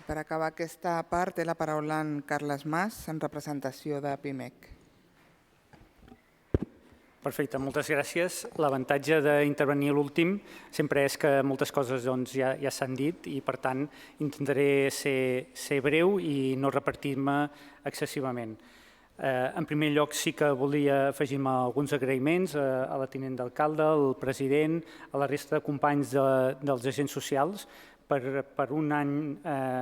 Per acabar aquesta part, té la paraula en Carles Mas, en representació de PIMEC. Perfecte, moltes gràcies. L'avantatge d'intervenir a l'últim sempre és que moltes coses ja s'han dit i, per tant, intentaré ser breu i no repartir-me excessivament. En primer lloc, sí que volia afegir-me alguns agraïments a la tinent d'alcalde, al president, a la resta de companys dels agents socials per un any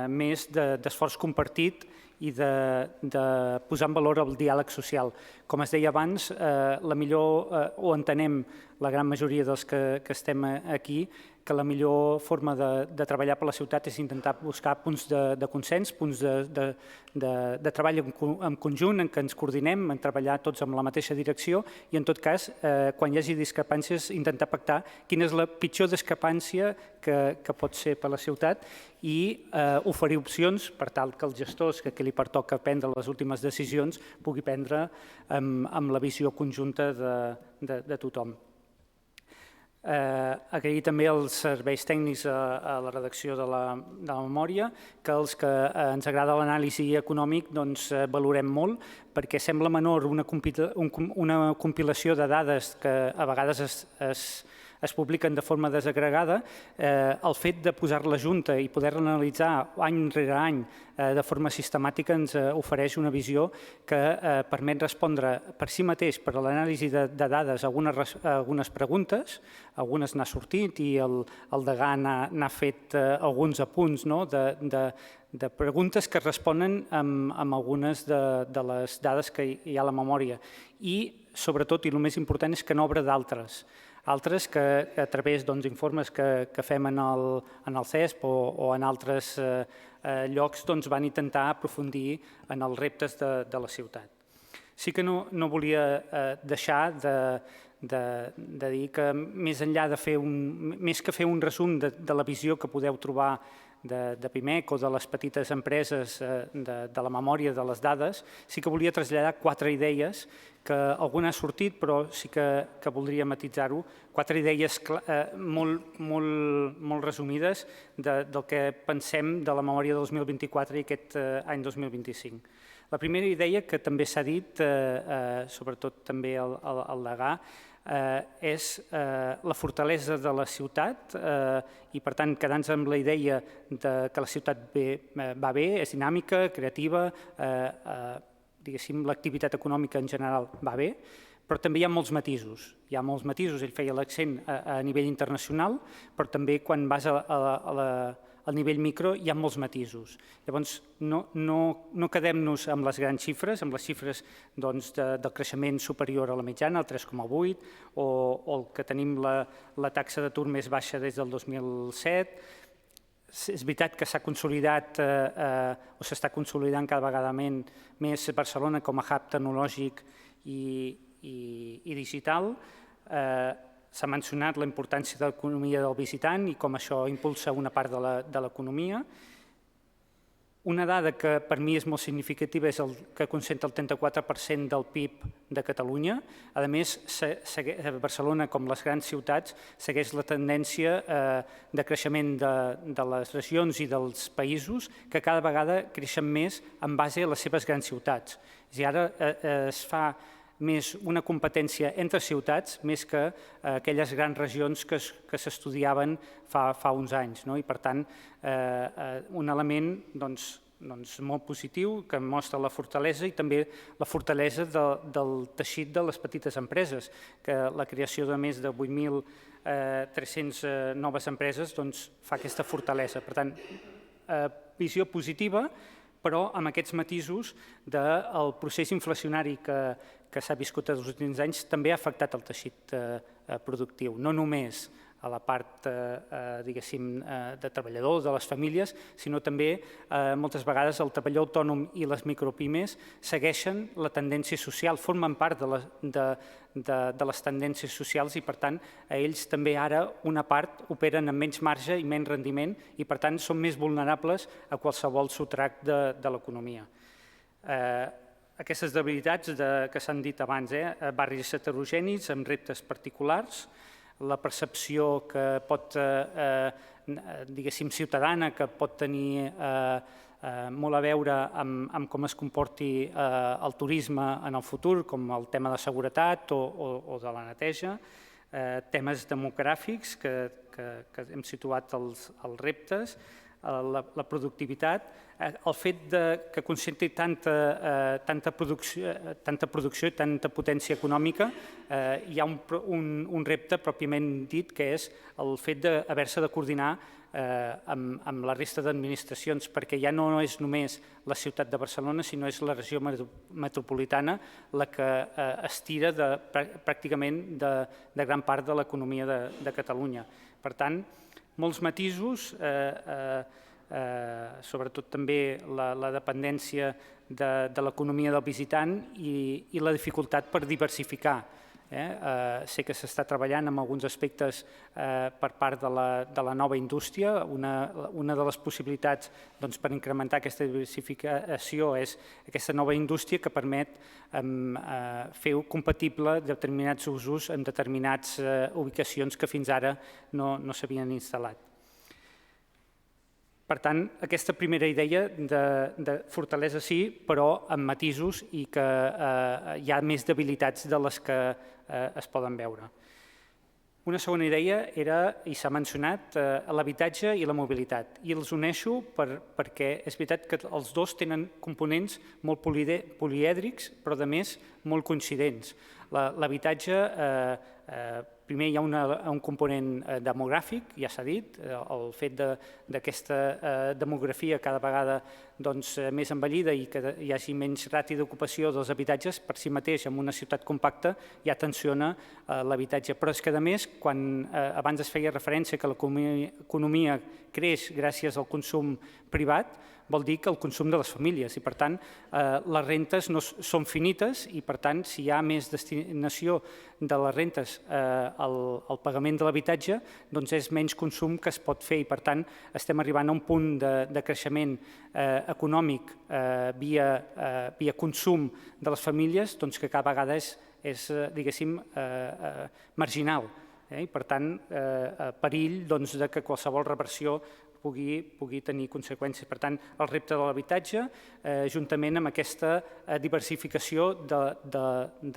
més d'esforç compartit i de posar en valor el diàleg social. Com es deia abans, la millor, o entenem la gran majoria dels que estem aquí, que la millor forma de treballar per la ciutat és intentar buscar punts de consens, punts de treball en conjunt, en què ens coordinem, en treballar tots en la mateixa direcció i, en tot cas, quan hi hagi discrepàncies, intentar pactar quina és la pitjor discrepància que pot ser per la ciutat i oferir opcions per tal que els gestors, que li pertoca prendre les últimes decisions, pugui prendre amb la visió conjunta de tothom. Agrair també els serveis tècnics a la redacció de la memòria, que els que ens agrada l'anàlisi econòmic valorem molt, perquè sembla menor una compilació de dades que a vegades es publiquen de forma desagregada. El fet de posar-la junta i poder-la analitzar any rere any de forma sistemàtica ens ofereix una visió que permet respondre per si mateix, per a l'anàlisi de dades, algunes preguntes, algunes n'ha sortit i el degà n'ha fet alguns apunts de preguntes que responen amb algunes de les dades que hi ha a la memòria. I, sobretot, i el més important, és que n'obre d'altres. Altres que a través d'informes que fem en el CESP o en altres llocs van intentar aprofundir en els reptes de la ciutat. Sí que no volia deixar de dir que més enllà més que fer un resum de la visió que podeu trobar de PIMEC o de les petites empreses de la memòria de les dades, sí que volia traslladar 4 idees, que alguna ha sortit, però sí que voldria matisar-ho, 4 idees molt resumides del que pensem de la memòria de 2024 i aquest any 2025. La primera idea, que també s'ha dit, sobretot també al degà, és la fortalesa de la ciutat i, per tant, quedant-nos amb la idea que la ciutat va bé, és dinàmica, creativa, diguéssim, l'activitat econòmica en general va bé, però també hi ha molts matisos. Hi ha molts matisos, ell feia l'accent a nivell internacional, però també quan vas al nivell micro hi ha molts matisos. Llavors, no quedem-nos amb les grans xifres, amb les xifres del creixement superior a la mitjana, el 3,8, o el que tenim la taxa d'atur més baixa des del 2007. És veritat que s'ha consolidat o s'està consolidant cada vegada més Barcelona com a hub tecnològic i digital. S'ha mencionat la importància de l'economia del visitant i com això impulsa una part de l'economia. Una dada que per mi és molt significativa és el que concentra el 34% del PIB de Catalunya. A més, Barcelona, com les grans ciutats, segueix la tendència de creixement de les regions i dels països que cada vegada creixen més en base a les seves grans ciutats. I ara es fa més una competència entre ciutats més que aquelles grans regions que s'estudiaven fa uns anys. I, per tant, un element molt positiu que mostra la fortalesa i també la fortalesa del teixit de les petites empreses, que la creació de més de 8.300 noves empreses fa aquesta fortalesa. Per tant, visió positiva, però amb aquests matisos del procés inflacionari que s'ha viscut els últims anys també ha afectat el teixit productiu, no només a la part, diguéssim, de treballadors, de les famílies, sinó també moltes vegades el treballador autònom i les micropimes segueixen la tendència social, formen part de les tendències socials i, per tant, a ells també ara una part operen amb menys marge i menys rendiment i, per tant, són més vulnerables a qualsevol sotrac de l'economia. Aquestes debilitats que s'han dit abans, barris heterogenis amb reptes particulars, la percepció que pot, diguéssim, ciutadana, que pot tenir molt a veure amb com es comporti el turisme en el futur, com el tema de seguretat o de la neteja, temes demogràfics que hem situat els reptes, la productivitat, el fet que concentri tanta producció i tanta potència econòmica. Hi ha un repte pròpiament dit, que és el fet d'haver-se de coordinar amb la resta d'administracions, perquè ja no és només la ciutat de Barcelona, sinó és la regió metropolitana la que estira pràcticament de gran part de l'economia de Catalunya. Per tant, molts matisos, sobretot també la dependència de l'economia del visitant i la dificultat per diversificar. Sé que s'està treballant en alguns aspectes per part de la nova indústria. Una de les possibilitats per incrementar aquesta diversificació és aquesta nova indústria que permet fer compatible determinats usos en determinades ubicacions que fins ara no s'havien instal·lat. Per tant, aquesta primera idea de fortalesa sí, però amb matisos i que hi ha més debilitats de les que es poden veure. Una segona idea era, i s'ha mencionat, l'habitatge i la mobilitat. I els uneixo perquè és veritat que els dos tenen components molt polièdrics, però a més molt coincidents. L'habitatge, primer hi ha un component demogràfic, ja s'ha dit, el fet d'aquesta demografia cada vegada més envellida i que hi hagi menys ràtio d'ocupació dels habitatges per si mateix en una ciutat compacta ja tensiona l'habitatge. Però és que a més, quan abans es feia referència que l'economia creix gràcies al consum privat, vol dir que el consum de les famílies i, per tant, les rentes no són finites i, per tant, si hi ha més destinació de les rentes al pagament de l'habitatge, doncs és menys consum que es pot fer i, per tant, estem arribant a un punt de creixement econòmic via consum de les famílies que cada vegada és diguéssim, marginal. I, per tant, perill que qualsevol reversió pugui tenir conseqüències. Per tant, el repte de l'habitatge, juntament amb aquesta diversificació de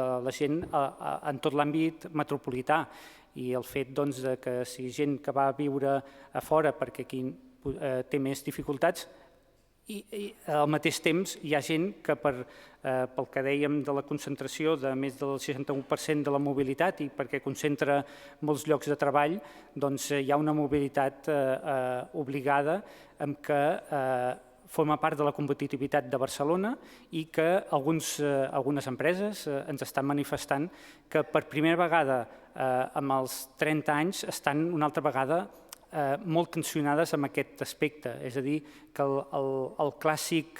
la gent en tot l'àmbit metropolità i el fet que si gent que va a viure a fora perquè aquí té més dificultats, i al mateix temps hi ha gent que pel que dèiem de la concentració de més del 61% de la mobilitat i perquè concentra molts llocs de treball, doncs hi ha una mobilitat obligada en què forma part de la competitivitat de Barcelona i que algunes empreses ens estan manifestant que per primera vegada en els 30 anys estan una altra vegada molt tensionades amb aquest aspecte, és a dir, que el clàssic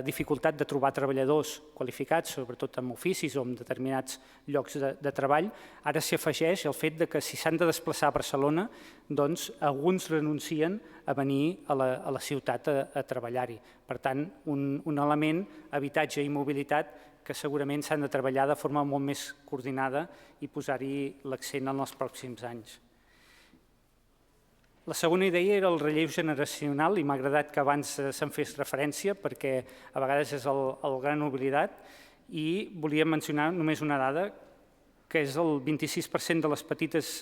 dificultat de trobar treballadors qualificats, sobretot en oficis o en determinats llocs de treball, ara s'hi afegeix el fet que si s'han de desplaçar a Barcelona, doncs alguns renuncien a venir a la ciutat a treballar-hi. Per tant, un element, habitatge i mobilitat, que segurament s'han de treballar de forma molt més coordinada i posar-hi l'accent en els pròxims anys. La segona idea era el relleu generacional i m'ha agradat que abans se'n fes referència perquè a vegades és el gran oblidat i volia mencionar només una dada que és el 26% de les petites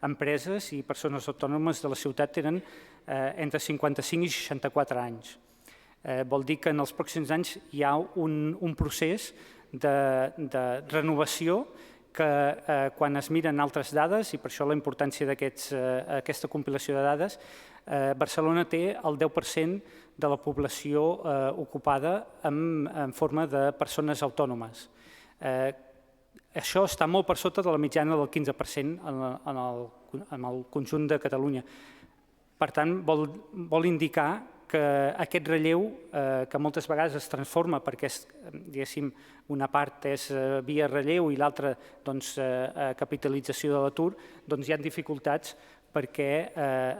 empreses i persones autònomes de la ciutat tenen entre 55 i 64 anys. Vol dir que en els pròxims anys hi ha un procés de renovació que quan es miren altres dades, i per això la importància d'aquesta compilació de dades, Barcelona té el 10% de la població ocupada en forma de persones autònomes. Això està molt per sota de la mitjana del 15% en el conjunt de Catalunya. Per tant, vol indicar que aquest relleu, que moltes vegades es transforma perquè, diguéssim, una part és via relleu i l'altra capitalització de l'atur, doncs hi ha dificultats perquè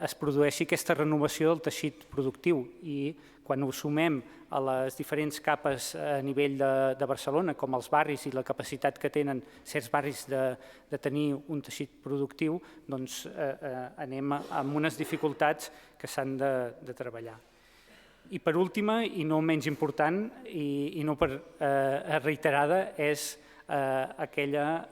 es produeixi aquesta renovació del teixit productiu i quan ho sumem a les diferents capes a nivell de Barcelona, com els barris i la capacitat que tenen certs barris de tenir un teixit productiu, doncs anem amb unes dificultats que s'han de treballar. I per última, i no menys important, i no per reiterada, és aquella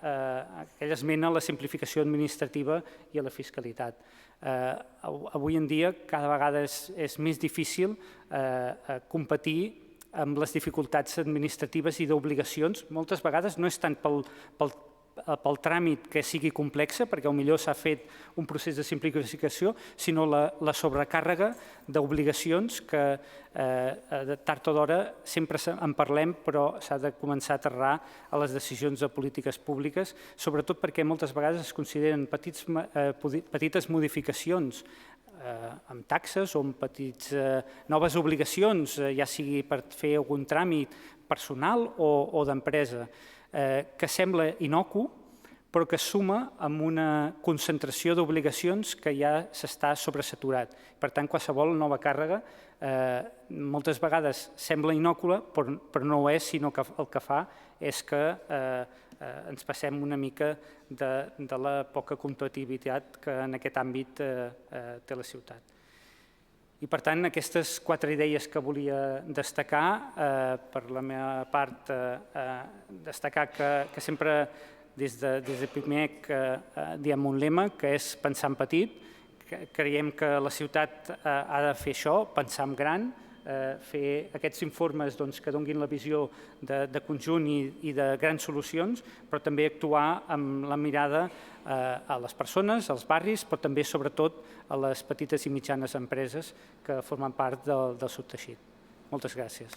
esmena a la simplificació administrativa i a la fiscalitat. Avui en dia cada vegada és més difícil competir amb les dificultats administratives i d'obligacions. Moltes vegades no és tant pel tràmit que sigui complexa, perquè potser s'ha fet un procés de simplificació, sinó la sobrecàrrega d'obligacions que tard o d'hora sempre en parlem, però s'ha de començar a aterrar a les decisions de polítiques públiques, sobretot perquè moltes vegades es consideren petites modificacions amb taxes o amb petites noves obligacions, ja sigui per fer algun tràmit personal o d'empresa, que sembla innocu, però que suma amb una concentració d'obligacions que ja s'està sobresaturat. Per tant, qualsevol nova càrrega moltes vegades sembla innòcula, però no ho és, sinó que el que fa és que ens passem una mica de la poca competitivitat que en aquest àmbit té la ciutat. I per tant, aquestes 4 idees que volia destacar, per la meva part, destacar que sempre des de PIMEC diem un lema, que és pensar en petit. Creiem que la ciutat ha de fer això, pensar en gran, fer aquests informes que donin la visió de conjunt i de grans solucions, però també actuar amb la mirada a les persones, als barris, però també, sobretot, a les petites i mitjanes empreses que formen part del seu teixit. Moltes gràcies.